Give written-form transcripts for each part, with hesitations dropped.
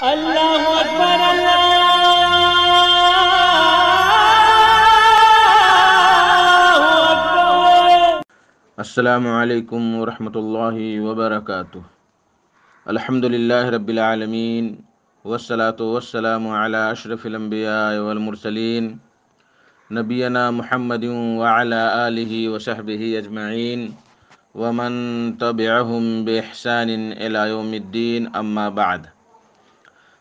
اللہ اکبر اللہ اکبر۔ السلام علیکم ورحمۃ اللہ وبرکاتہ۔ الحمدللہ رب العالمین والصلاة والسلام علی اشرف الانبیاء والمرسلین نبینا محمد وعلی آلہ وصحبہ اجمعین ومن تبعہم بإحسان الی یوم الدین، اما بعد۔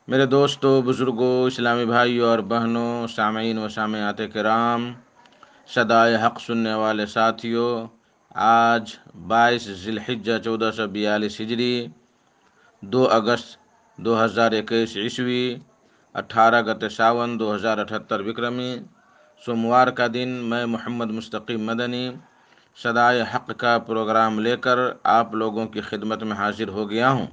میرے دوستو، بزرگوں، اسلامی بھائیوں اور بہنوں، سامعین و سامعات کرام، صدائے حق سننے والے ساتھیوں، آج 22 ذی الحجہ 1442 ہجری، 2 اگست 2021 عیسوی، 18 گتے ساون 2078 وکرمی، سوموار کا دن، میں محمد مستقیم مدنی صدائے حق کا پروگرام لے کر آپ لوگوں کی خدمت میں حاضر ہو گیا ہوں۔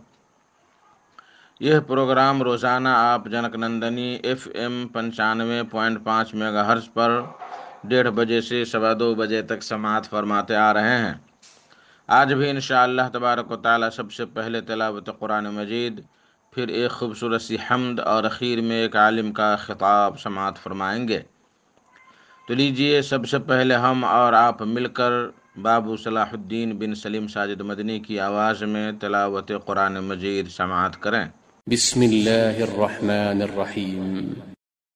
یہ پروگرام روزانہ آپ junk Nandini FM 95.5 mega hertz پر 1:30 بجے سے 2:15 بجے تک سماعت فرماتے آ رہے ہیں۔ آج بھی انشاءاللہ تبارک و تعالی سب سے پہلے تلاوت قرآن مجید، پھر ایک خوبصورت سی حمد اور اخیر میں ایک عالم کا خطاب سماعت فرمائیں گے۔ تو لیجئے سب سے پہلے ہم اور آپ مل کر بابو صلاح الدین بن سلیم ساجد مدنی کی آواز میں تلاوت قرآن مجید سماعت کریں۔ بسم اللہ الرحمن الرحیم۔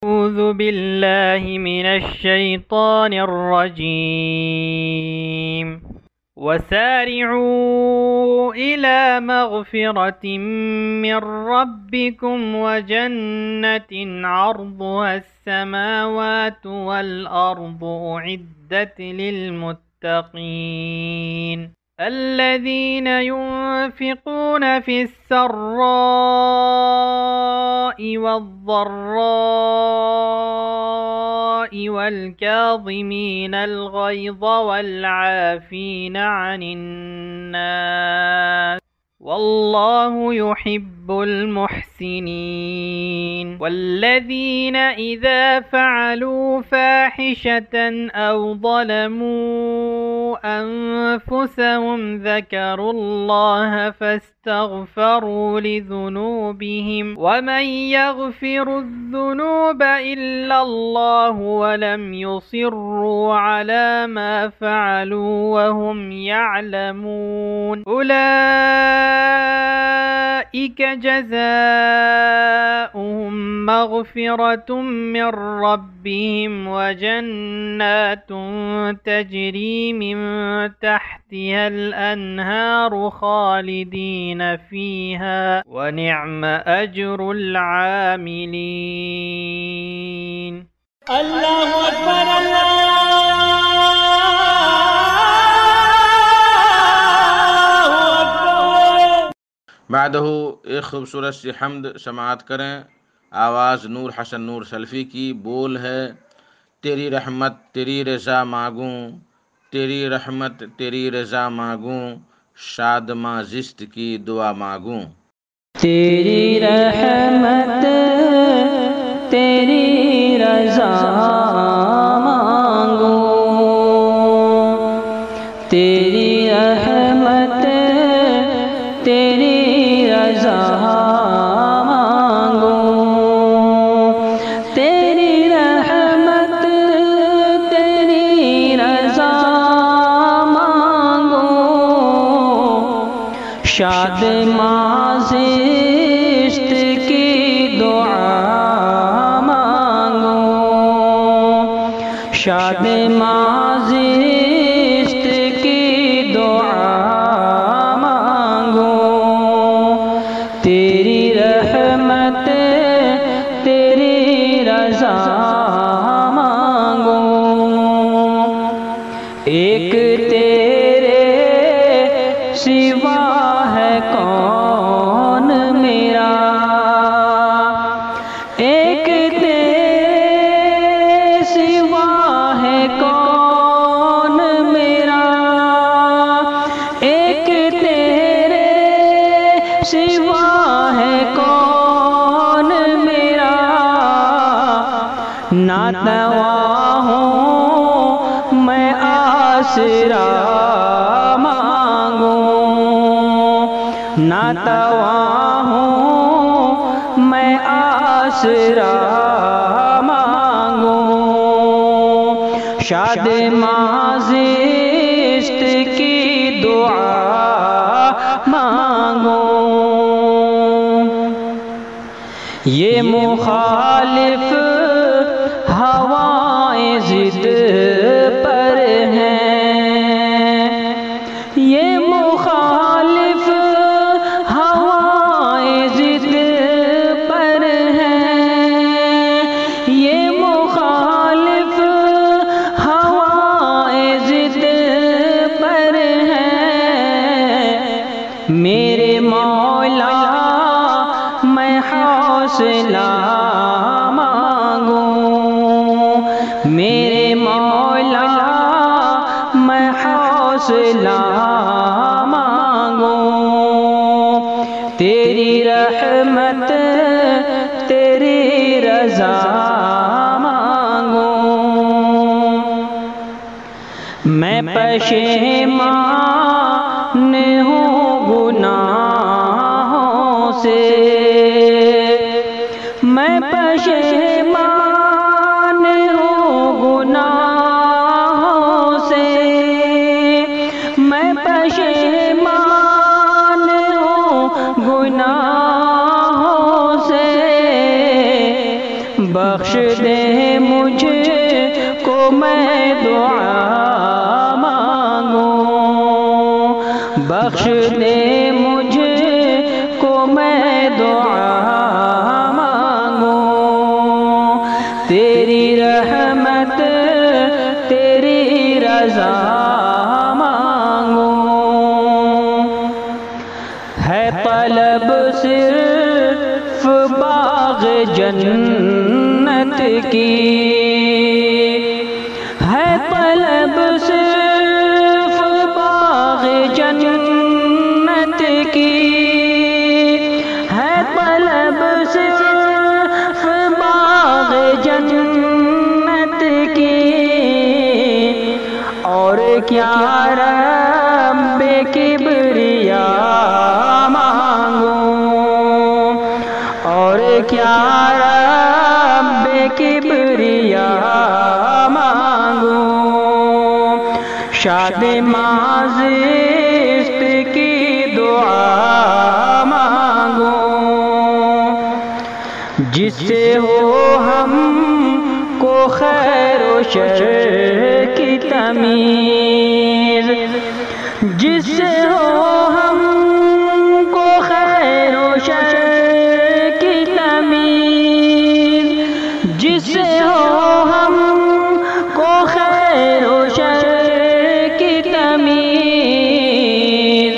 اعوذ باللہ من الشیطان الرجیم۔ وسارعوا إلى مغفرة من ربكم وجنة عرضها السماوات والأرض أعدت للمتقين الذين ينفقون في السراء والضراء والكاظمين الغيظ والعافين عن الناس والله يحب المحسنين والذين إذا فعلوا فاحشة أو ظلموا أنفسهم ذكروا الله فاستغفروا لذنوبهم ومن يغفر الذنوب إلا الله ولم يصروا على ما فعلوا وهم يعلمون أولئك جزاؤهم مغفرة من ربهم وجنات تجري من تحتها الأنهار خالدين فيها ونعم أجر العاملين۔ اللہ اکبر اللہ اکبر۔ بعدہ ایک خوبصورت سی حمد سماعت کریں۔ آواز نور حسن نور سلفی کی، بول ہے: تیری رحمت تیری رضا مانگوں، تیری رحمت تیری رضا مانگوں، شادماں زشت کی دعا مانگوں۔ تیری رحمت تیری رضا مانگوں، تیری رحمت تیری رضا مانگوں، تیری رحمت تیری رضا مانگوں، شاد زشت کی دعا مانگوں، شاد زشت کی دعا مانگوں، تیری رحمت تیری رضا مانگوں۔ ایک تیرے سوا ہے کون میرا، ایک تیرے سوا ہے کون میرا، ایک تیرے سوا ہے کون میرا، ناتوا ہوں میں آسرا مانگوں، ناتوا ہوں میں آسرا مانگوں، شاد مازشت کی دعا مانگوں۔ یہ مخالف ہوائیں ضد پر ہیں، یہ مخالف ہوائیں ضد پر ہیں، یہ مخالف ہوائیں ضد پر ہیں۔ میرے مولا میں حوصلہ مانگوں، میرے مولا میں حوصلہ مانگوں، تیری رحمت تیری رضا مانگوں۔ میں پشیمان ہوں گناہوں سے، میں پشیمان ہوں گناہوں سے، میں پشیمان ہوں گناہوں سے، بخش دے مجھ کو میں دعا مانگوں، بخش دے مجھ کو میں دعا مانگوں، تیری رحمت تیری رضا مانگوں۔ ہے طلب صرف باغ جنت کی، ہے طلب صرف باغ جنت کی، ہے طلب صرف باغ جنت کی، اور کیا رب کبریا مانگوں، اور کیا رب کبریا مانگوں، شاد مازشت کی دعا مانگوں، جس سے ہو ہم کو خیر و شر کی تمیز، جس سے ہو ہم کو خیر و شر کی تمیز، جس سے ہو ہم کو خیر و شر کی تمیز،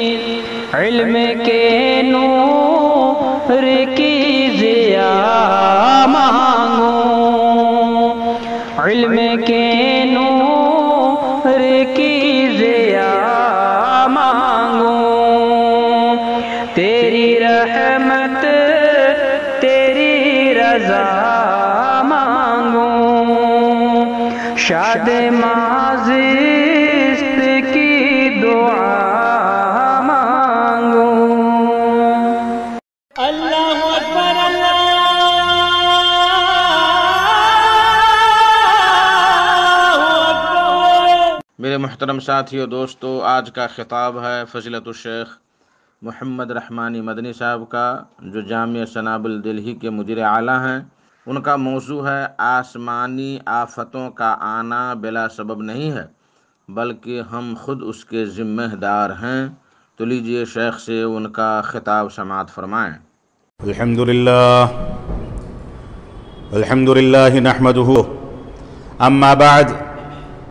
علم کے نور کی ضیا مانگوں، علم کے نور کی ضیا مانگوں، تیری رحمت تیری رضا مانگوں، شاد مازشت کی دعا مانگوں۔ اللہ اکبر اللہ اکبر۔ میرے محترم ساتھیو دوستو، آج کا خطاب ہے فضیلت الشیخ محمد رحمانی مدنی صاحب کا، جو جامعہ سنابل دلہی کے مدیر اعلیٰ ہیں۔ ان کا موضوع ہے آسمانی آفتوں کا آنا بلا سبب نہیں ہے بلکہ ہم خود اس کے ذمہ دار ہیں۔ تو لیجئے شیخ سے ان کا خطاب سماعت فرمائیں۔ الحمد لله نحمده، أما بعد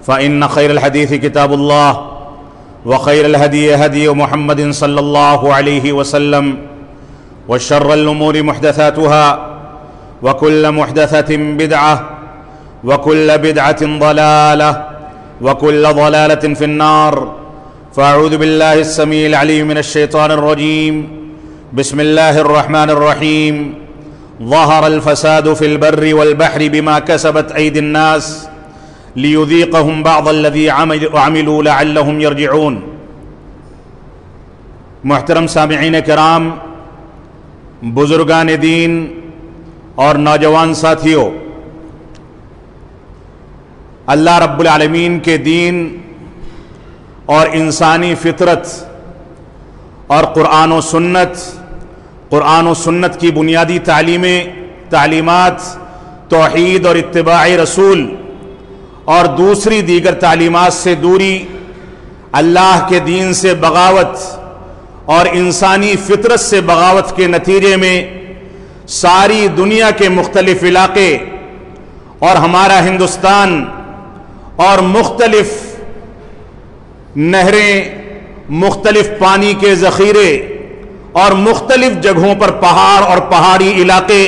فإن خير الحديث كتاب الله، وخير الهدي هدي محمد صلى الله عليه وسلم، وشر الأمور محدثاتها، وكل محدثة بدعة، وكل بدعة ضلالة، وكل ضلالة في النار، فأعوذ بالله السميع العليم من الشيطان الرجيم، بسم الله الرحمن الرحيم، ظهر الفساد في البر والبحر بما كسبت أيدي الناس ليذيقهم بعض الذي عملوا لعلهم يرجعون۔ محترم سامعین کرام، بزرگان دین، اور نوجوان ساتھیوں، اللہ رب العالمین کے دین اور انسانی فطرت اور قرآن و سنت کی بنیادی تعلیمات، توحید اور اتباع رسول اور دوسری دیگر تعلیمات سے دوری، اللہ کے دین سے بغاوت اور انسانی فطرت سے بغاوت کے نتیجے میں ساری دنیا کے مختلف علاقے اور ہمارا ہندوستان اور مختلف نہریں، مختلف پانی کے ذخیرے اور مختلف جگہوں پر پہاڑ اور پہاڑی علاقے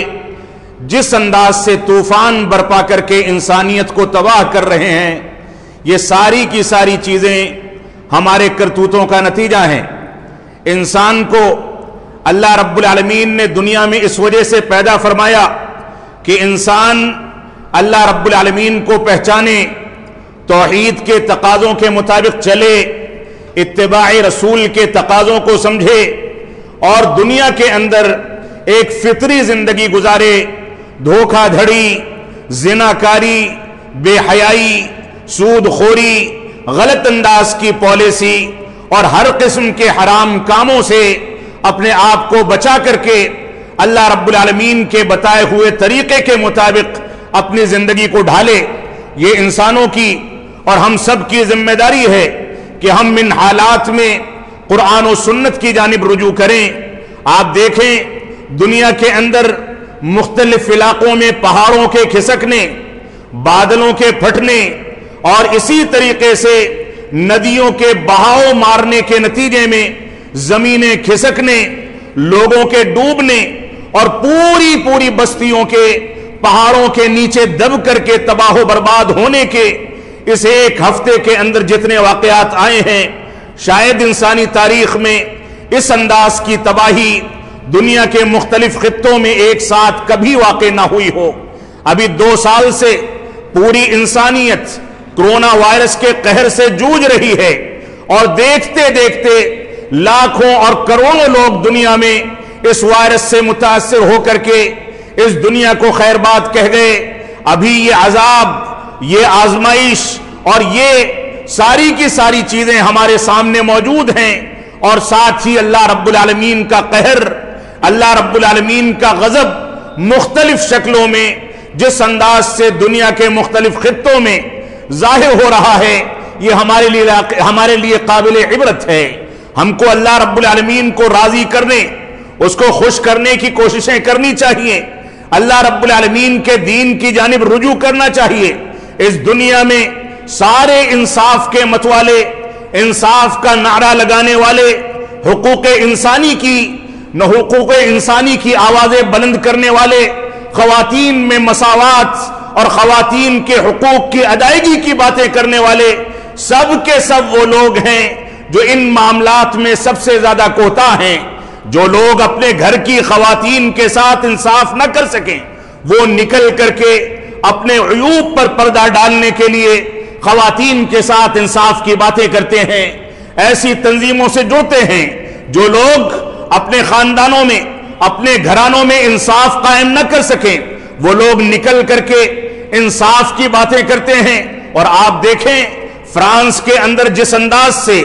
جس انداز سے طوفان برپا کر کے انسانیت کو تباہ کر رہے ہیں، یہ ساری کی ساری چیزیں ہمارے کرتوتوں کا نتیجہ ہیں۔ انسان کو اللہ رب العالمین نے دنیا میں اس وجہ سے پیدا فرمایا کہ انسان اللہ رب العالمین کو پہچانے، توحید کے تقاضوں کے مطابق چلے، اتباع رسول کے تقاضوں کو سمجھے اور دنیا کے اندر ایک فطری زندگی گزارے۔ دھوکہ دھڑی، زناکاری، بے حیائی، سود خوری، غلط انداز کی پالیسی اور ہر قسم کے حرام کاموں سے اپنے آپ کو بچا کر کے اللہ رب العالمین کے بتائے ہوئے طریقے کے مطابق اپنی زندگی کو ڈھالے۔ یہ انسانوں کی اور ہم سب کی ذمہ داری ہے کہ ہم ان حالات میں قرآن و سنت کی جانب رجوع کریں۔ آپ دیکھیں دنیا کے اندر مختلف علاقوں میں پہاڑوں کے کھسکنے، بادلوں کے پھٹنے اور اسی طریقے سے ندیوں کے بہاؤ مارنے کے نتیجے میں زمینیں کھسکنے، لوگوں کے ڈوبنے اور پوری بستیوں کے پہاڑوں کے نیچے دب کر کے تباہ و برباد ہونے کے اس ایک ہفتے کے اندر جتنے واقعات آئے ہیں، شاید انسانی تاریخ میں اس انداز کی تباہی دنیا کے مختلف خطوں میں ایک ساتھ کبھی واقع نہ ہوئی ہو۔ ابھی 2 سال سے پوری انسانیت کرونا وائرس کے قہر سے جوجھ رہی ہے اور دیکھتے دیکھتے لاکھوں اور کروڑوں لوگ دنیا میں اس وائرس سے متاثر ہو کر کے اس دنیا کو خیر بات کہہ گئے۔ ابھی یہ عذاب، یہ آزمائش اور یہ ساری کی ساری چیزیں ہمارے سامنے موجود ہیں، اور ساتھ ہی اللہ رب العالمین کا قہر، اللہ رب العالمین کا غضب مختلف شکلوں میں جس انداز سے دنیا کے مختلف خطوں میں ظاہر ہو رہا ہے، یہ ہمارے لیے قابل عبرت ہے۔ ہم کو اللہ رب العالمین کو راضی کرنے، اس کو خوش کرنے کی کوششیں کرنی چاہیے، اللہ رب العالمین کے دین کی جانب رجوع کرنا چاہیے۔ اس دنیا میں سارے انصاف کے متوالے، انصاف کا نعرہ لگانے والے، حقوق انسانی کی آوازیں بلند کرنے والے، خواتین میں مساوات اور خواتین کے حقوق کی ادائیگی کی باتیں کرنے والے، سب کے سب وہ لوگ ہیں جو ان معاملات میں سب سے زیادہ کوتاہ ہیں۔ جو لوگ اپنے گھر کی خواتین کے ساتھ انصاف نہ کر سکیں، وہ نکل کر کے اپنے عیوب پر پردہ ڈالنے کے لیے خواتین کے ساتھ انصاف کی باتیں کرتے ہیں، ایسی تنظیموں سے جڑتے ہیں۔ جو لوگ اپنے خاندانوں میں، اپنے گھرانوں میں انصاف قائم نہ کر سکیں، وہ لوگ نکل کر کے انصاف کی باتیں کرتے ہیں۔ اور آپ دیکھیں فرانس کے اندر جس انداز سے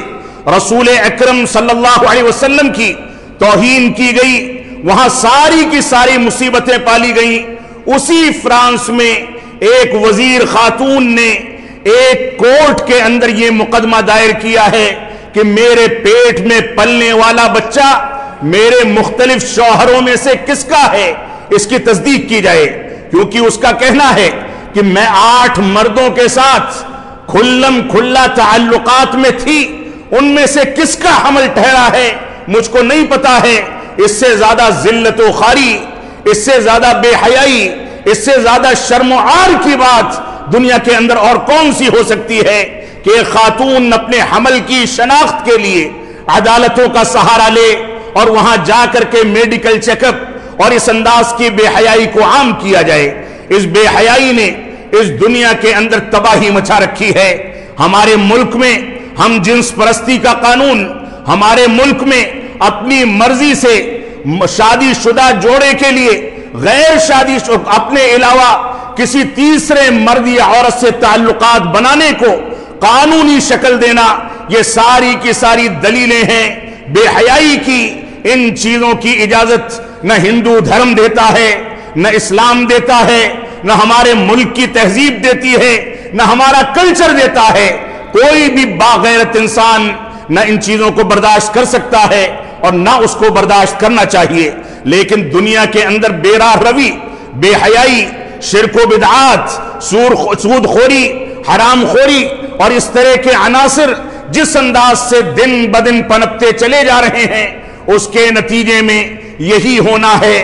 رسول اکرم صلی اللہ علیہ وسلم کی توہین کی گئی، وہاں ساری کی ساری مصیبتیں پالی گئیں۔ اسی فرانس میں ایک وزیر خاتون نے ایک کورٹ کے اندر یہ مقدمہ دائر کیا ہے کہ میرے پیٹ میں پلنے والا بچہ میرے مختلف شوہروں میں سے کس کا ہے، اس کی تصدیق کی جائے، کیونکہ اس کا کہنا ہے کہ میں 8 مردوں کے ساتھ کھلا تعلقات میں تھی، ان میں سے کس کا حمل ٹھہرا ہے مجھ کو نہیں پتا ہے۔ اس سے زیادہ ذلت و خواری، اس سے زیادہ بے حیائی، اس سے زیادہ شرم و عار کی بات دنیا کے اندر اور کون سی ہو سکتی ہے کہ ایک خاتون اپنے حمل کی شناخت کے لیے عدالتوں کا سہارا لے اور وہاں جا کر کے میڈیکل چیک اپ اور اس انداز کی بے حیائی کو عام کیا جائے۔ اس بے حیائی نے اس دنیا کے اندر تباہی مچا رکھی ہے۔ ہمارے ملک میں ہم جنس پرستی کا قانون، ہمارے ملک میں اپنی مرضی سے شادی شدہ جوڑے کے لیے غیر شادی اپنے علاوہ کسی تیسرے مرد یا عورت سے تعلقات بنانے کو قانونی شکل دینا، یہ ساری کی ساری دلیلیں ہیں بے حیائی کی۔ ان چیزوں کی اجازت نہ ہندو دھرم دیتا ہے، نہ اسلام دیتا ہے، نہ ہمارے ملک کی تہذیب دیتی ہے، نہ ہمارا کلچر دیتا ہے۔ کوئی بھی باغیرت انسان نہ ان چیزوں کو برداشت کر سکتا ہے اور نہ اس کو برداشت کرنا چاہیے۔ لیکن دنیا کے اندر بے راہ روی، بے حیائی، شرک و بدعات، سود خوری، حرام خوری اور اس طرح کے عناصر جس انداز سے دن بدن پنپتے چلے جا رہے ہیں، اس کے نتیجے میں یہی ہونا ہے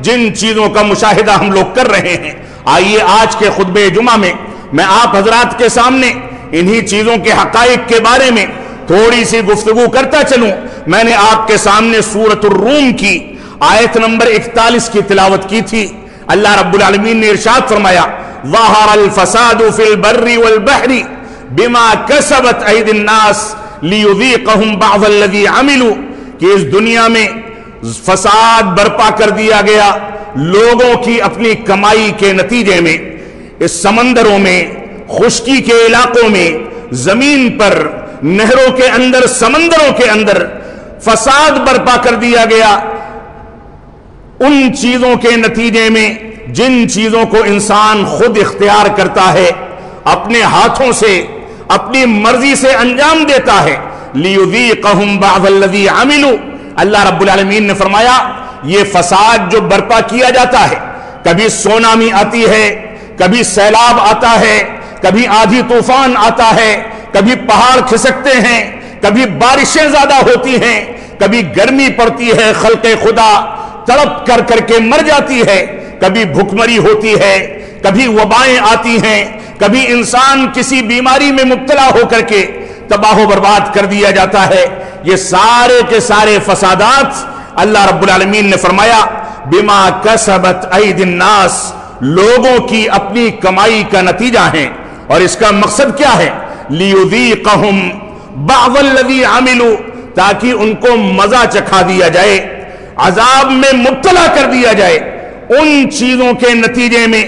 جن چیزوں کا مشاہدہ ہم لوگ کر رہے ہیں۔ آئیے آج کے خطبہ جمعہ میں میں آپ حضرات کے سامنے انہی چیزوں کے حقائق کے بارے میں تھوڑی سی گفتگو کرتا چلوں۔ میں نے آپ کے سامنے سورۃ الروم کی آیت نمبر 41 کی تلاوت کی تھی۔ اللہ رب العالمین نے ارشاد فرمایا ظہر الفساد فی البر والبحر بما کسبت ایدی الناس لیذیقہم بعض الذی عملوا، کہ اس دنیا میں فساد برپا کر دیا گیا لوگوں کی اپنی کمائی کے نتیجے میں۔ اس سمندروں میں، خشکی کے علاقوں میں، زمین پر، نہروں کے اندر، سمندروں کے اندر فساد برپا کر دیا گیا ان چیزوں کے نتیجے میں جن چیزوں کو انسان خود اختیار کرتا ہے، اپنے ہاتھوں سے، اپنی مرضی سے انجام دیتا ہے۔ لیذیقہم بعض الذی عملوا، اللہ رب العالمین نے فرمایا یہ فساد جو برپا کیا جاتا ہے، کبھی سونامی آتی ہے، کبھی سیلاب آتا ہے، کبھی آندھی طوفان آتا ہے، کبھی پہاڑ کھسکتے ہیں، کبھی بارشیں زیادہ ہوتی ہیں، کبھی گرمی پڑتی ہے، خلق خدا تڑپ کر کر کے مر جاتی ہے، کبھی بھوکمری ہوتی ہے، کبھی وبائیں آتی ہیں، کبھی انسان کسی بیماری میں مبتلا ہو کر کے تباہ و برباد کر دیا جاتا ہے۔ یہ سارے کے سارے فسادات اللہ رب العالمین نے فرمایا بما کسبت ایدی الناس، لوگوں کی اپنی کمائی کا نتیجہ ہیں۔ اور اس کا مقصد کیا ہے؟ لیذیقہم بعض الذی عملوا، تاکہ ان کو مزہ چکھا دیا جائے، عذاب میں مبتلا کر دیا جائے ان چیزوں کے نتیجے میں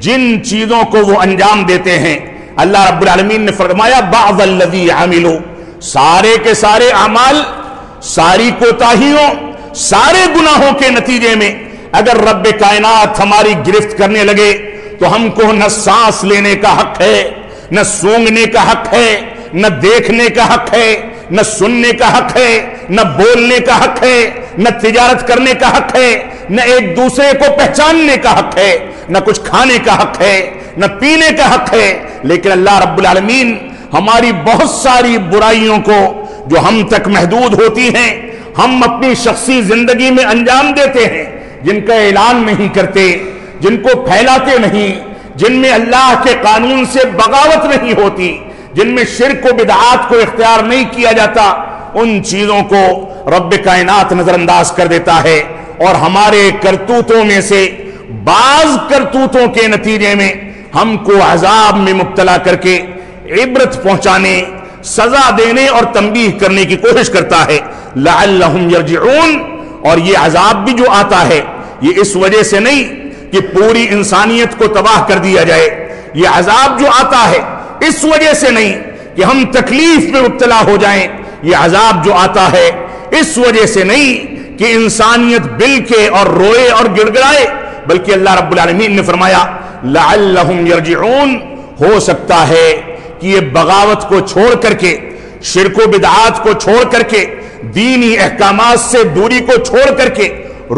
جن چیزوں کو وہ انجام دیتے ہیں۔ اللہ رب العالمین نے فرمایا بعض الذی عملوا، سارے کے سارے اعمال، ساری کوتاہیوں، سارے گناہوں کے نتیجے میں اگر رب کائنات ہماری گرفت کرنے لگے تو ہم کو نہ سانس لینے کا حق ہے، نہ سونگنے کا حق ہے، نہ دیکھنے کا حق ہے، نہ سننے کا حق ہے، نہ بولنے کا حق ہے، نہ تجارت کرنے کا حق ہے، نہ ایک دوسرے کو پہچاننے کا حق ہے، نہ کچھ کھانے کا حق ہے، نہ پینے کا حق ہے۔ لیکن اللہ رب العالمین ہماری بہت ساری برائیوں کو جو ہم تک محدود ہوتی ہیں، ہم اپنی شخصی زندگی میں انجام دیتے ہیں، جن کا اعلان نہیں کرتے، جن کو پھیلاتے نہیں، جن میں اللہ کے قانون سے بغاوت نہیں ہوتی، جن میں شرک و بدعات کو اختیار نہیں کیا جاتا، ان چیزوں کو رب کائنات نظر انداز کر دیتا ہے۔ اور ہمارے کرتوتوں میں سے بعض کرتوتوں کے نتیجے میں ہم کو عذاب میں مبتلا کر کے عبرت پہنچانے، سزا دینے اور تنبیہ کرنے کی کوشش کرتا ہے لعلہم یرجعون۔ اور یہ عذاب بھی جو آتا ہے یہ اس وجہ سے نہیں کہ پوری انسانیت کو تباہ کر دیا جائے، یہ عذاب جو آتا ہے اس وجہ سے نہیں کہ ہم تکلیف میں مبتلا ہو جائیں، یہ عذاب جو آتا ہے اس وجہ سے نہیں کہ انسانیت بلکے اور روئے اور گڑ گڑائے، بلکہ اللہ رب العالمین نے فرمایا لعلہم یرجعون، ہو سکتا ہے کہ یہ بغاوت کو چھوڑ کر کے، شرک و بدعات کو چھوڑ کر کے، دینی احکامات سے دوری کو چھوڑ کر کے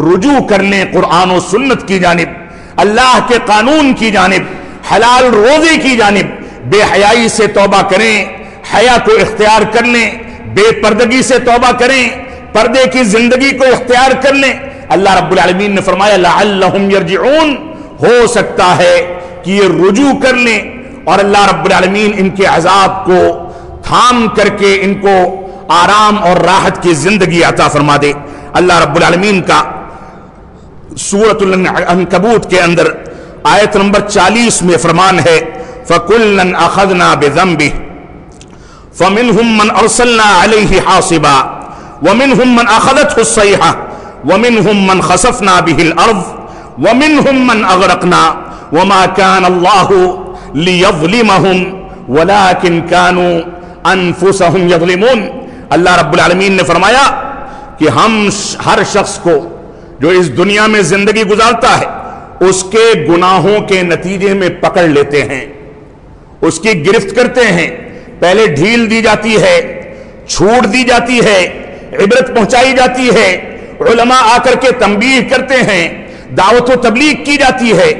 رجوع کر لیں قرآن و سنت کی جانب، اللہ کے قانون کی جانب، حلال روزی کی جانب، بے حیائی سے توبہ کریں، حیا کو اختیار کر لیں، بے پردگی سے توبہ کریں، پردے کی زندگی کو اختیار کر لیں۔ اللہ رب العالمین نے فرمایا لعلہم یرجعون، ہو سکتا ہے کہ یہ رجوع کر لیں اور اللہ رب العالمین ان کے عذاب کو تھام کر کے ان کو آرام اور راحت کی زندگی عطا فرما دے۔ اللہ رب العالمین کا سورۃ العنکبوت کے اندر آیت نمبر 40 میں فرمان ہے فَكُلًّا أَخَذْنَا بِذَنبِهِ فَمِنْهُمْ مَنْ أَرْسَلْنَا عَلَيْهِ حَاصِبًا وَمِنْهُمْ مَنْ أَخَذَتْهُ الصَّيْحَةُ وَمِنْهُمْ مَنْ خَسَفْنَا بِهِ الْأَرْضَ ومنهم من اغرقنا وما كان الله ليظلمهم ولكن كانوا انفسهم يظلمون. اللہ رب العالمین نے فرمایا کہ ہم ہر شخص کو جو اس دنیا میں زندگی گزارتا ہے اس کے گناہوں کے نتیجے میں پکڑ لیتے ہیں، اس کی گرفت کرتے ہیں. پہلے ڈھیل دی جاتی ہے، چھوٹ دی جاتی ہے، عبرت پہنچائی جاتی ہے، علماء آ کر کے تنبیہ کرتے ہیں، دعوت و تبلیغ کی جاتی ہے.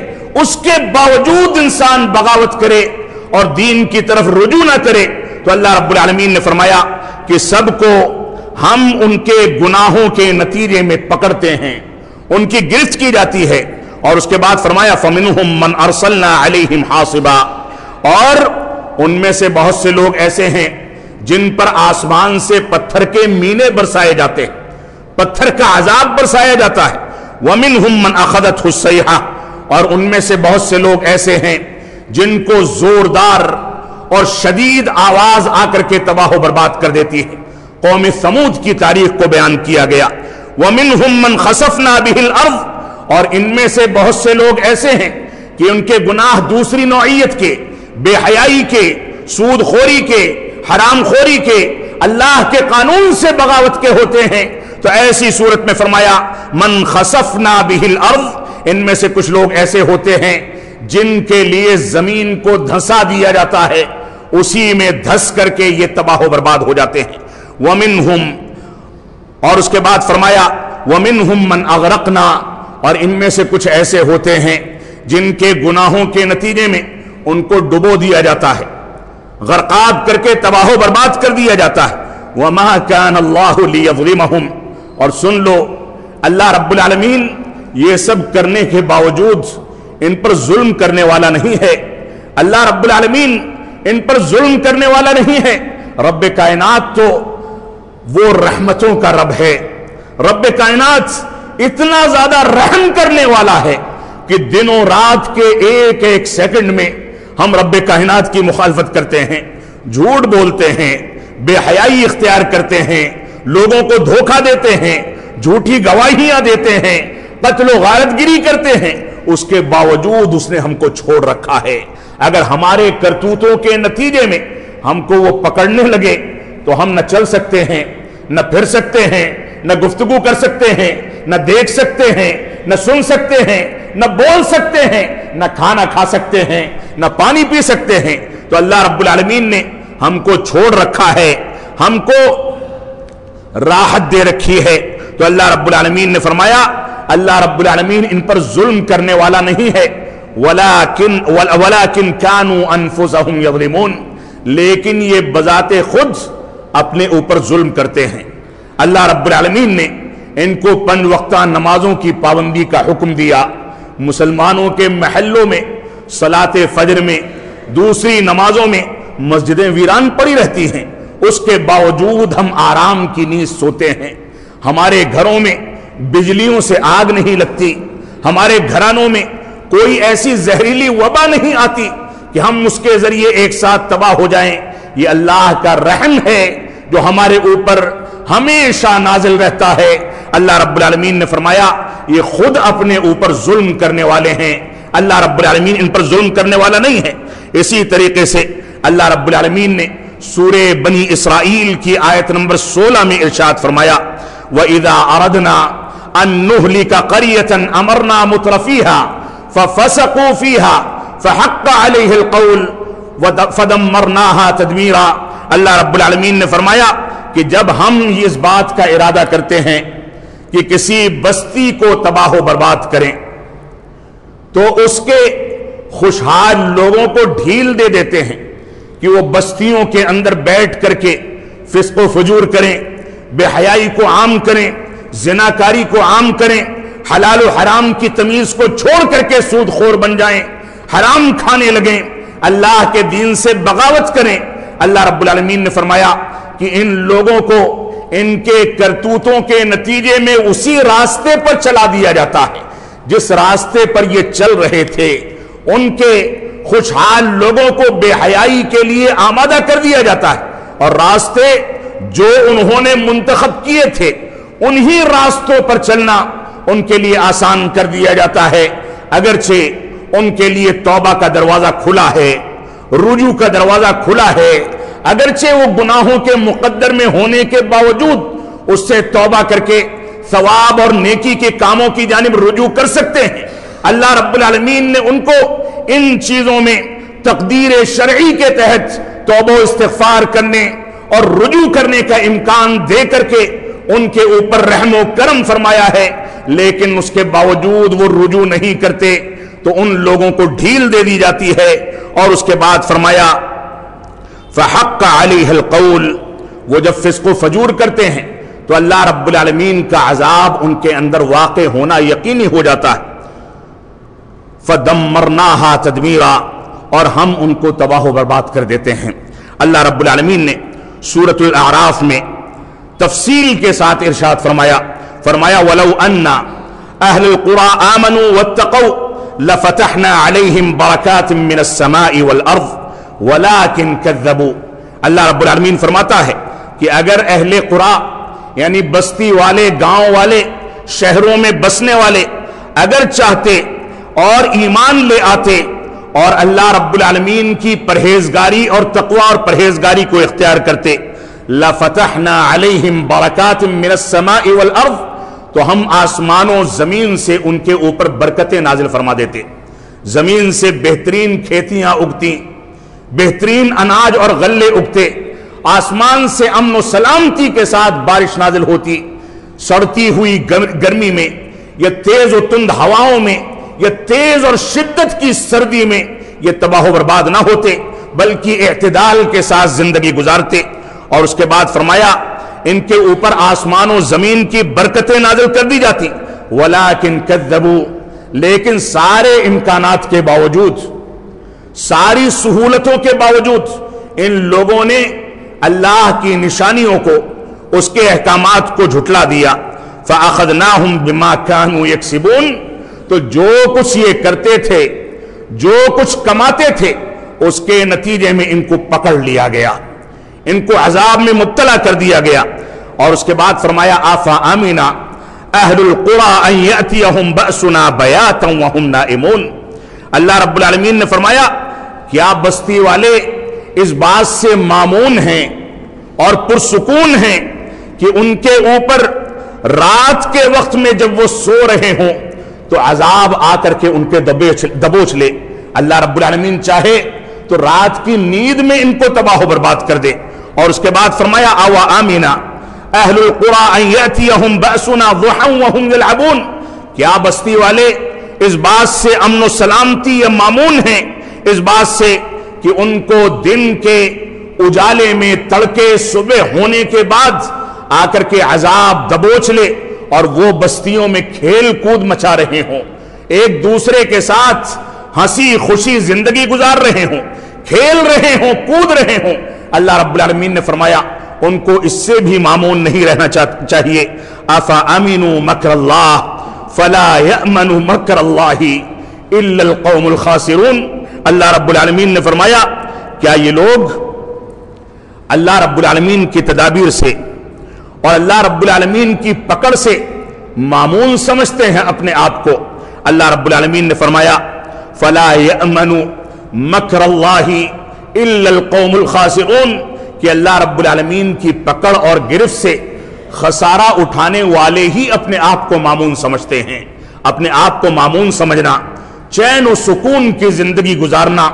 اس کے باوجود انسان بغاوت کرے اور دین کی طرف رجوع نہ کرے تو اللہ رب العالمین نے فرمایا کہ سب کو ہم ان کے گناہوں کے نتیجے میں پکڑتے ہیں، ان کی گرفت کی جاتی ہے. اور اس کے بعد فرمایا فَمِنْهُمْ مَنْ أَرْسَلْنَا عَلَيْهِمْ حَاصِبًا، اور ان میں سے بہت سے لوگ ایسے ہیں جن پر آسمان سے پتھر کے مینے برسائے جاتے ہیں، پتھر کا عذاب برسایا جاتا ہے. وَمِنْهُمْ مَنْ أَخَذَتْهُ الصَّيْحَةُ، اور ان میں سے بہت سے لوگ ایسے ہیں جن کو زوردار اور شدید آواز آ کر کے تباہ و برباد کر دیتی ہے. قوم ثمود کی تاریخ کو بیان کیا گیا. وَمِنْهُمْ مَنْ خَسَفْنَا بِهِ الْأَرْضِ، اور ان میں سے بہت سے لوگ ایسے ہیں کہ ان کے گناہ دوسری نوعیت کے، بے حیائی کے، سود خوری کے، حرام خوری کے، اللہ کے قانون سے بغاوت کے ہوتے ہیں. تو ایسی صورت میں فرمایا من خسفنا بہ الارض، ان میں سے کچھ لوگ ایسے ہوتے ہیں جن کے لیے زمین کو دھسا دیا جاتا ہے، اسی میں دھس کر کے یہ تباہ و برباد ہو جاتے ہیں. ومنہم، اور اس کے بعد فرمایا ومنہم من اغرقنا، اور ان میں سے کچھ ایسے ہوتے ہیں جن کے گناہوں کے نتیجے میں ان کو ڈبو دیا جاتا ہے، غرقاب کر کے تباہ و برباد کر دیا جاتا ہے. وما كان الله ليظلمهم، اور سن لو اللہ رب العالمین یہ سب کرنے کے باوجود ان پر ظلم کرنے والا نہیں ہے. اللہ رب العالمین ان پر ظلم کرنے والا نہیں ہے. رب کائنات تو وہ رحمتوں کا رب ہے. رب کائنات اتنا زیادہ رحم کرنے والا ہے کہ دن و رات کے ایک ایک سیکنڈ میں ہم رب کائنات کی مخالفت کرتے ہیں، جھوٹ بولتے ہیں، بے حیائی اختیار کرتے ہیں، لوگوں کو دھوکہ دیتے ہیں، جھوٹی گواہیاں دیتے ہیں، قتل و غارت گری کرتے ہیں. اس کے باوجود اس نے ہم کو چھوڑ رکھا ہے. اگر ہمارے کرتوتوں کے نتیجے میں ہم کو وہ پکڑنے لگے تو ہم نہ چل سکتے ہیں، نہ پھر سکتے ہیں، نہ گفتگو کر سکتے ہیں، نہ دیکھ سکتے ہیں، نہ سن سکتے ہیں، نہ بول سکتے ہیں، نہ کھانا کھا سکتے ہیں، نہ پانی پی سکتے ہیں. تو اللہ رب العالمین نے ہم کو چھوڑ رکھا ہے، ہم کو راحت دے رکھی ہے. تو اللہ رب العالمین نے فرمایا اللہ رب العالمین ان پر ظلم کرنے والا نہیں ہے. وَلَكِنْ كَانُوا أَنفُسَهُمْ يَظْلِمُونَ، لیکن یہ بذات خود اپنے اوپر ظلم کرتے ہیں. اللہ رب العالمین نے ان کو 5 وقتہ نمازوں کی پابندی کا حکم دیا. مسلمانوں کے محلوں میں صلاۃ فجر میں، دوسری نمازوں میں مسجدیں ویران پڑی رہتی ہیں، اس کے باوجود ہم آرام کی نیند سوتے ہیں. ہمارے گھروں میں بجلیوں سے آگ نہیں لگتی، ہمارے گھرانوں میں کوئی ایسی زہریلی وبا نہیں آتی کہ ہم اس کے ذریعے ایک ساتھ تباہ ہو جائیں. یہ اللہ کا رحم ہے جو ہمارے اوپر ہمیشہ نازل رہتا ہے. اللہ رب العالمین نے فرمایا یہ خود اپنے اوپر ظلم کرنے والے ہیں، اللہ رب العالمین ان پر ظلم کرنے والا نہیں ہے. اسی طریقے سے اللہ رب العالمین نے سورہ بنی اسرائیل کی آیت نمبر 16 میں ارشاد فرمایا وَإِذَا أَرَدْنَا أَن نُهْلِكَ قَرْيَةً أَمَرْنَا مُتْرَفِيهَا فَفَسَقُوا فِيهَا فَحَقَّ عَلَيْهِ الْقَوْلُ فَدَمَّرْنَاهَا تَدْمِيرًا. اللہ رب العالمین نے فرمایا کہ جب ہم اس بات کا ارادہ کرتے ہیں کہ کسی بستی کو تباہ و برباد کریں تو اس کے خوشحال لوگوں کو ڈھیل دے دیتے ہیں کہ وہ بستیوں کے اندر بیٹھ کر کے فسق و فجور کریں، بے حیائی کو عام کریں، زناکاری کو عام کریں، حلال و حرام کی تمیز کو چھوڑ کر کے سود خور بن جائیں، حرام کھانے لگیں، اللہ کے دین سے بغاوت کریں. اللہ رب العالمین نے فرمایا کہ ان لوگوں کو ان کے کرتوتوں کے نتیجے میں اسی راستے پر چلا دیا جاتا ہے جس راستے پر یہ چل رہے تھے. ان کے خوشحال لوگوں کو بے حیائی کے لیے آمادہ کر دیا جاتا ہے اور راستے جو انہوں نے منتخب کیے تھے انہی راستوں پر چلنا ان کے لیے آسان کر دیا جاتا ہے، اگرچہ ان کے لیے توبہ کا دروازہ کھلا ہے، رجوع کا دروازہ کھلا ہے، اگرچہ وہ گناہوں کے مقدر میں ہونے کے باوجود اس سے توبہ کر کے ثواب اور نیکی کے کاموں کی جانب رجوع کر سکتے ہیں۔ اللہ رب العالمین نے ان کو ان چیزوں میں تقدیر شرعی کے تحت توبہ و استغفار کرنے اور رجوع کرنے کا امکان دے کر کے ان کے اوپر رحم و کرم فرمایا ہے، لیکن اس کے باوجود وہ رجوع نہیں کرتے تو ان لوگوں کو ڈھیل دے دی جاتی ہے۔ اور اس کے بعد فرمایا فحق علیہ القول، وہ جب فسق و فجور کرتے ہیں تو اللہ رب العالمین کا عذاب ان کے اندر واقع ہونا یقینی ہو جاتا ہے۔ فدمرناها تدمیرا، اور ہم ان کو تباہ و برباد کر دیتے ہیں۔ اللہ رب العالمین نے سورۃ الاعراف میں تفصیل کے ساتھ ارشاد فرمایا وَلَوْ أَنَّ أَهْلَ الْقُرَىٰ آمَنُوا وَاتَّقَوْا لَفَتَحْنَا عَلَيْهِمْ بَرَكَاتٍ مِّنَ السَّمَاءِ وَالْأَرْضِ وَلَكِنْ كَذَّبُوا۔ اللہ رب العالمین فرماتا ہے کہ اگر اہل قرآ یعنی بستی والے، گاؤں والے، شہروں میں بسنے والے اگر چاہتے اور ایمان لے آتے اور اللہ رب العالمین کی پرہیزگاری اور تقوی اور پرہیزگاری کو اختیار کرتے، لَفَتَحْنَا عَلَيْهِمْ بَرَكَاتٍ مِّنَ السَّمَاءِ وَالْأَرْضِ، تو ہم آسمان و زمین سے ان کے اوپر برکتیں نازل فرما دیتے۔ زمین سے بہترین کھیتیاں اگتی، بہترین اناج اور غلے اگتے، آسمان سے امن و سلامتی کے ساتھ بارش نازل ہوتی، سڑتی ہوئی گرمی میں یا تیز و تند ہواؤں میں یا تیز اور شدت کی سردی میں یہ تباہ و برباد نہ ہوتے بلکہ اعتدال کے ساتھ زندگی گزارتے۔ اور اس کے بعد فرمایا ان کے اوپر آسمان و زمین کی برکتیں نازل کر دی جاتی، وَلَكِنْ كَذَّبُوا، لیکن سارے امکانات کے باوجود، ساری سہولتوں کے باوجود ان لوگوں نے اللہ کی نشانیوں کو، اس کے احکامات کو جھٹلا دیا۔ فَأَخَذْنَاهُمْ بِمَا كَانُوا يَكْسِبُونَ، تو جو کچھ یہ کرتے تھے، جو کچھ کماتے تھے، اس کے نتیجے میں ان کو پکڑ لیا گیا، ان کو عذاب میں مبتلا کر دیا گیا۔ اور اس کے بعد فرمایا آفَأَمِنَ أَهْلُ الْقُرَىٰ أَن يَأْتِيَهُمْ بَأْسُنَا بَيَاتًا وَهُمْ نَائِمُونَ، اللہ رب العالمین نے فرمایا کیا بستی والے اس بات سے مامون ہیں اور پرسکون ہیں کہ ان کے اوپر رات کے وقت میں جب وہ سو رہے ہوں تو عذاب آ کر کے ان کے دبوچ لے؟ اللہ رب العالمین چاہے تو رات کی نیند میں ان کو تباہ و برباد کر دے۔ اور اس کے بعد فرمایا أَوَآمِنَ أَهْلُ الْقُرَىٰ أَن يَأْتِيَهُمْ بَأْسُنَا ضُحًى وَهُمْ يَلْعَبُونَ، کیا بستی والے اس بات سے امن و سلامتی یا مامون ہیں اس بات سے کہ ان کو دن کے اجالے میں تڑکے صبح ہونے کے بعد آ کر کے عذاب دبوچ لے اور وہ بستیوں میں کھیل کود مچا رہے ہوں، ایک دوسرے کے ساتھ ہنسی خوشی زندگی گزار رہے ہوں، کھیل رہے ہوں، کود رہے ہوں؟ اللہ رب العالمین نے فرمایا ان کو اس سے بھی مامون نہیں رہنا چاہیے۔ أَفَأَمِنُوا مَكْرَ اللَّهِ فَلَا يَأْمَنُ مَكْرَ اللَّهِ إِلَّا الْقَوْمُ الْخَاسِرُونَ، اللہ رب العالمین نے فرمایا کیا یہ لوگ اللہ رب العالمین کی تدابیر سے اور اللہ رب العالمین کی پکڑ سے مامون سمجھتے ہیں اپنے آپ کو؟ اللہ رب العالمین نے فرمایا فَلَا يَأْمَنُ مَكْرَ اللَّهِ إِلَّا الْقَوْمُ الْخَاسِرُونَ، کہ اللہ رب العالمین کی پکڑ اور گرفت سے خسارہ اٹھانے والے ہی اپنے آپ کو مامون سمجھتے ہیں۔ اپنے آپ کو مامون سمجھنا، چین و سکون کی زندگی گزارنا،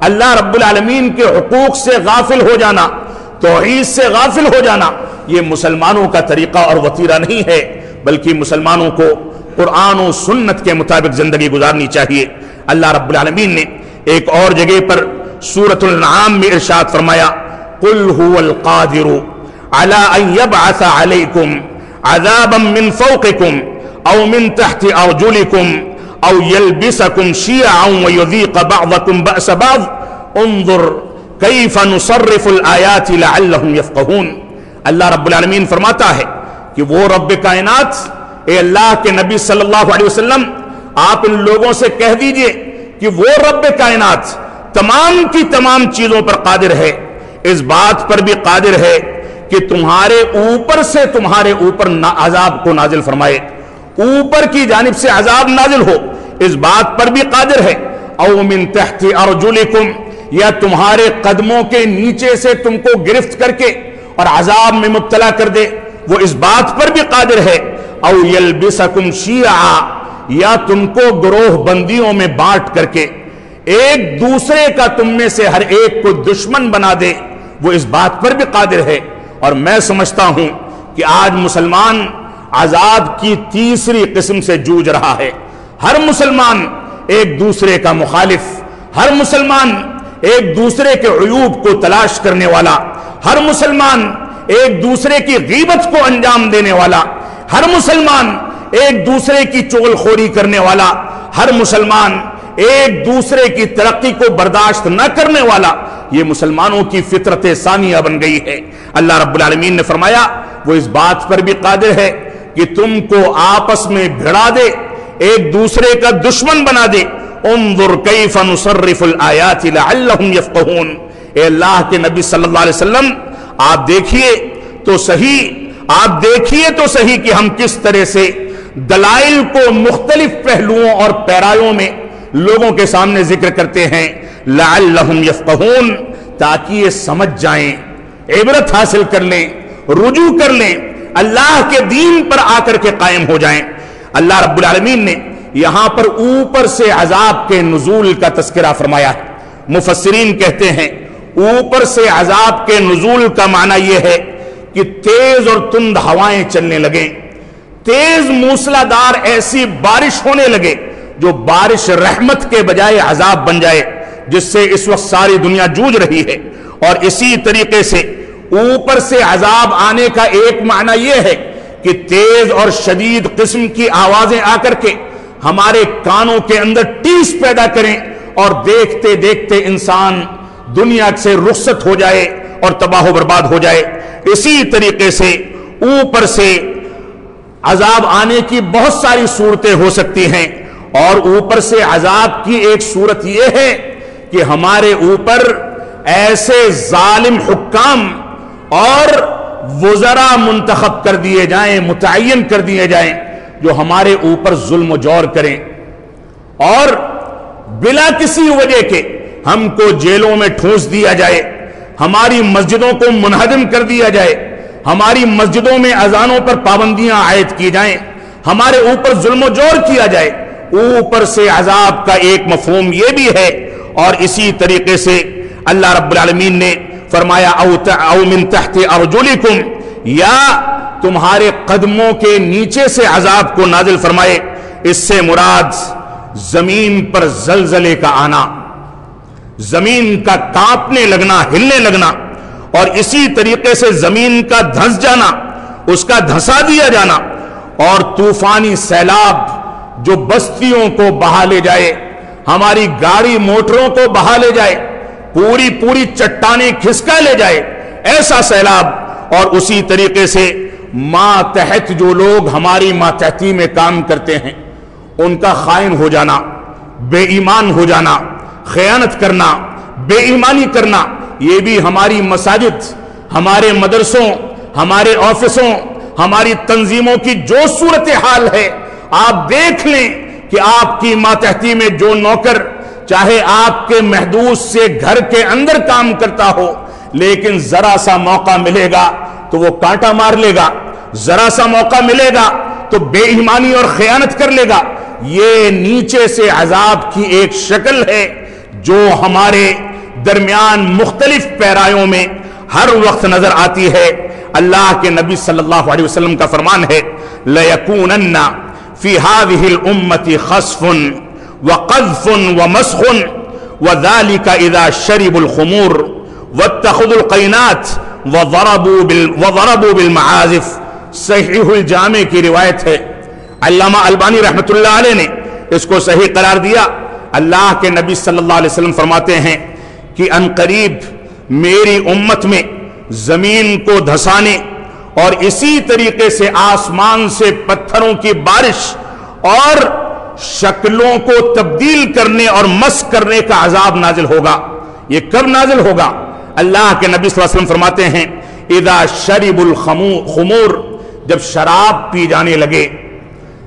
اللہ رب العالمین کے حقوق سے غافل ہو جانا، توحید سے غافل ہو جانا، یہ مسلمانوں کا طریقہ اور وتیرہ نہیں ہے، بلکہ مسلمانوں کو قرآن و سنت کے مطابق زندگی گزارنی چاہیے۔ اللہ رب العالمین نے ایک اور جگہ پر سورۃ الانعام میں ارشاد فرمایا قُلْ هُوَ الْقَادِرُ عَلَىٰ أَن يَبْعَثَ عَلَيْكُمْ عَذَابًا مِّن فَوْقِكُمْ أَوْ مِن تَحْتِ أَرْجُلِكُمْ أَوْ يَلْبِسَكُمْ شِيَعًا وَيُذِيقَ بَعْضَكُمْ بَأْسَ بَعْضٍ انظُرْ كَيْفَ نُصَرِّفُ الْآيَاتِ لَعَلَّهُمْ يَفْقَهُونَ۔ اللہ رب العالمین فرماتا ہے کہ وہ رب کائنات، اے اللہ کے نبی صلی اللہ علیہ وسلم، آپ ان لوگوں سے کہہ دیجئے کہ وہ رب کائنات تمام کی تمام چیزوں پر قادر ہے، اس بات پر بھی قادر ہے کہ تمہارے اوپر سے تمہارے اوپر عذاب کو نازل فرمائے، اوپر کی جانب سے عذاب نازل ہو، اس بات پر بھی قادر ہے۔ او من تحت ارجلکم، یا تمہارے قدموں کے نیچے سے تم کو گرفت کر کے اور عذاب میں مبتلا کر دے، وہ اس بات پر بھی قادر ہے۔ او یلبسکم شیعا، یا تم کو گروہ بندیوں میں بانٹ کر کے ایک دوسرے کا تم میں سے ہر ایک کو دشمن بنا دے، وہ اس بات پر بھی قادر ہے۔ اور میں سمجھتا ہوں کہ آج مسلمان عذاب کی تیسری قسم سے جوجھ رہا ہے۔ ہر مسلمان ایک دوسرے کا مخالف، ہر مسلمان ایک دوسرے کے عیوب کو تلاش کرنے والا، ہر مسلمان ایک دوسرے کی غیبت کو انجام دینے والا، ہر مسلمان ایک دوسرے کی چغلخوری کرنے والا، ہر مسلمان ایک دوسرے کی ترقی کو برداشت نہ کرنے والا، یہ مسلمانوں کی فطرت ثانیہ بن گئی ہے۔ اللہ رب العالمین نے فرمایا وہ اس بات پر بھی قادر ہے کہ تم کو آپس میں بھڑا دے، ایک دوسرے کا دشمن بنا دے۔ انظر کیف نصرف الآیات لعلہم یفقہون، اے اللہ کے نبی صلی اللہ علیہ وسلم آپ دیکھیے تو صحیح کہ ہم کس طرح سے دلائل کو مختلف پہلوؤں اور پیرایوں میں لوگوں کے سامنے ذکر کرتے ہیں، لعلہم یفقہون، تاکہ یہ سمجھ جائیں، عبرت حاصل کر لیں، رجوع کر لیں، اللہ کے دین پر آ کر کے قائم ہو جائیں۔ اللہ رب العالمین نے یہاں پر اوپر سے عذاب کے نزول کا تذکرہ فرمایا ہے۔ مفسرین کہتے ہیں اوپر سے عذاب کے نزول کا معنی یہ ہے کہ تیز اور تند ہوائیں چلنے لگیں، تیز موسلادھار ایسی بارش ہونے لگے جو بارش رحمت کے بجائے عذاب بن جائے، جس سے اس وقت ساری دنیا جوجھ رہی ہے۔ اور اسی طریقے سے اوپر سے عذاب آنے کا ایک معنی یہ ہے کہ تیز اور شدید قسم کی آوازیں آ کر کے ہمارے کانوں کے اندر ٹیس پیدا کریں اور دیکھتے دیکھتے انسان دنیا سے رخصت ہو جائے اور تباہ و برباد ہو جائے۔ اسی طریقے سے اوپر سے عذاب آنے کی بہت ساری صورتیں ہو سکتی ہیں، اور اوپر سے عذاب کی ایک صورت یہ ہے کہ ہمارے اوپر ایسے ظالم حکام اور وزراء منتخب کر دیے جائیں، متعین کر دیے جائیں، جو ہمارے اوپر ظلم و جور کریں اور بلا کسی وجہ کے ہم کو جیلوں میں ٹھونس دیا جائے، ہماری مسجدوں کو منہدم کر دیا جائے، ہماری مسجدوں میں اذانوں پر پابندیاں عائد کی جائیں، ہمارے اوپر ظلم و جور کیا جائے۔ اوپر سے عذاب کا ایک مفہوم یہ بھی ہے، اور اسی طریقے سے اللہ رب العالمین نے فرمایا او من تحت ارجلکم، یا تمہارے قدموں کے نیچے سے عذاب کو نازل فرمائے۔ اس سے مراد زمین پر زلزلے کا آنا، زمین کا کانپنے لگنا، ہلنے لگنا، اور اسی طریقے سے زمین کا دھنس جانا، اس کا دھسا دیا جانا، اور طوفانی سیلاب جو بستیوں کو بہا لے جائے، ہماری گاڑی موٹروں کو بہا لے جائے، پوری چٹانیں کھسکا لے جائے، ایسا سیلاب۔ اور اسی طریقے سے ماتحت جو لوگ ہماری ماتحتی میں کام کرتے ہیں، ان کا خائن ہو جانا، بے ایمان ہو جانا، خیانت کرنا، بے ایمانی کرنا، یہ بھی ہماری مساجد، ہمارے مدرسوں، ہمارے آفسوں، ہماری تنظیموں کی جو صورتحال ہے، آپ دیکھ لیں کہ آپ کی ماتحتی میں جو نوکر چاہے آپ کے محدود سے گھر کے اندر کام کرتا ہو، لیکن ذرا سا موقع ملے گا تو وہ کانٹا مار لے گا، ذرا سا موقع ملے گا تو بے ایمانی اور خیانت کر لے گا۔ یہ نیچے سے عذاب کی ایک شکل ہے جو ہمارے درمیان مختلف پیرایوں میں ہر وقت نظر آتی ہے۔ اللہ کے نبی صلی اللہ علیہ وسلم کا فرمان ہے لَيَكُونَنَّ فِي هَذِهِ الْأُمَّةِ خَسْفٌ وَقَذْفٌ وَمَسْخٌ وَذَلِكَ إِذَا شَرِبُوا الْخُمُورَ وَاتَّخَذُوا الْقَيْنَاتِ وَضَرَبُوا بِالْمَعَازِفِ۔ صحیح الجامع کی روایت ہے، علامہ البانی رحمۃ اللہ علیہ نے اس کو صحیح قرار دیا۔ اللہ کے نبی صلی اللہ علیہ وسلم فرماتے ہیں کہ عنقریب میری امت میں زمین کو دھسانے اور اسی طریقے سے آسمان سے پتھروں کی بارش اور شکلوں کو تبدیل کرنے اور مسخ کرنے کا عذاب نازل ہوگا۔ یہ کب نازل ہوگا؟ اللہ کے نبی صلی اللہ علیہ وسلم فرماتے ہیں اذا شرب الخمور، جب شراب پی جانے لگے،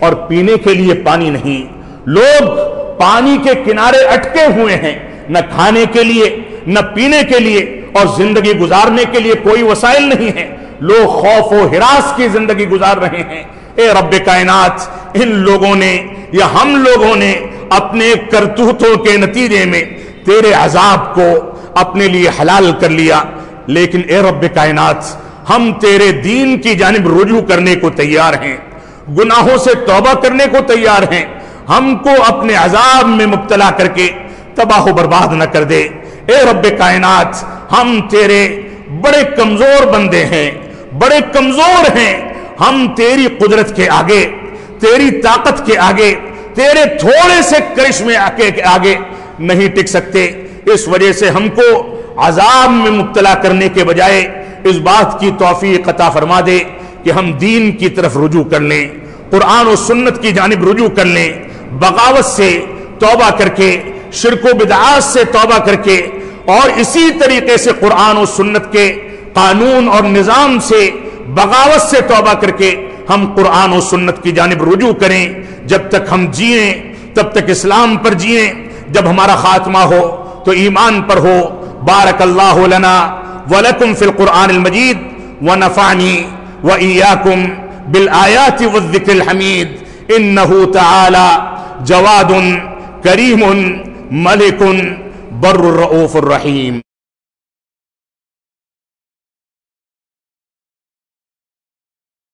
اور پینے کے لیے پانی نہیں. لوگ پانی کے کنارے اٹکے ہوئے ہیں, نہ کھانے کے لیے نہ پینے کے لیے, اور زندگی گزارنے کے لیے کوئی وسائل نہیں ہیں. لوگ خوف و ہراس کی زندگی گزار رہے ہیں. اے رب کائنات, ان لوگوں نے یا ہم لوگوں نے اپنے کرتوتوں کے نتیجے میں تیرے عذاب کو اپنے لیے حلال کر لیا. لیکن اے رب کائنات, ہم تیرے دین کی جانب رجوع کرنے کو تیار ہیں, گناہوں سے توبہ کرنے کو تیار ہیں. ہم کو اپنے عذاب میں مبتلا کر کے تباہ و برباد نہ کر دے. اے رب کائنات, ہم تیرے بڑے کمزور بندے ہیں, بڑے کمزور ہیں. ہم تیری قدرت کے آگے, تیری طاقت کے آگے, تیرے تھوڑے سے کرشمے کے آگے نہیں ٹک سکتے. اس وجہ سے ہم کو عذاب میں مبتلا کرنے کے بجائے اس بات کی توفیق عطا فرما دے کہ ہم دین کی طرف رجوع کر لیں, قرآن و سنت کی جانب رجوع کر لیں, بغاوت سے توبہ کر کے, شرک و بدعات سے توبہ کر کے, اور اسی طریقے سے قرآن و سنت کے قانون اور نظام سے بغاوت سے توبہ کر کے ہم قرآن و سنت کی جانب رجوع کریں. جب تک ہم جئیں تب تک اسلام پر جئیں, جب ہمارا خاتمہ ہو تو ایمان پر ہو. بارک اللہ لنا ولکم فی القرآن المجید ونفعنی وإیاکم بالآیات والذکر الحمید. انہ تعالی جواد کریم ملک بر الرؤوف الرحیم.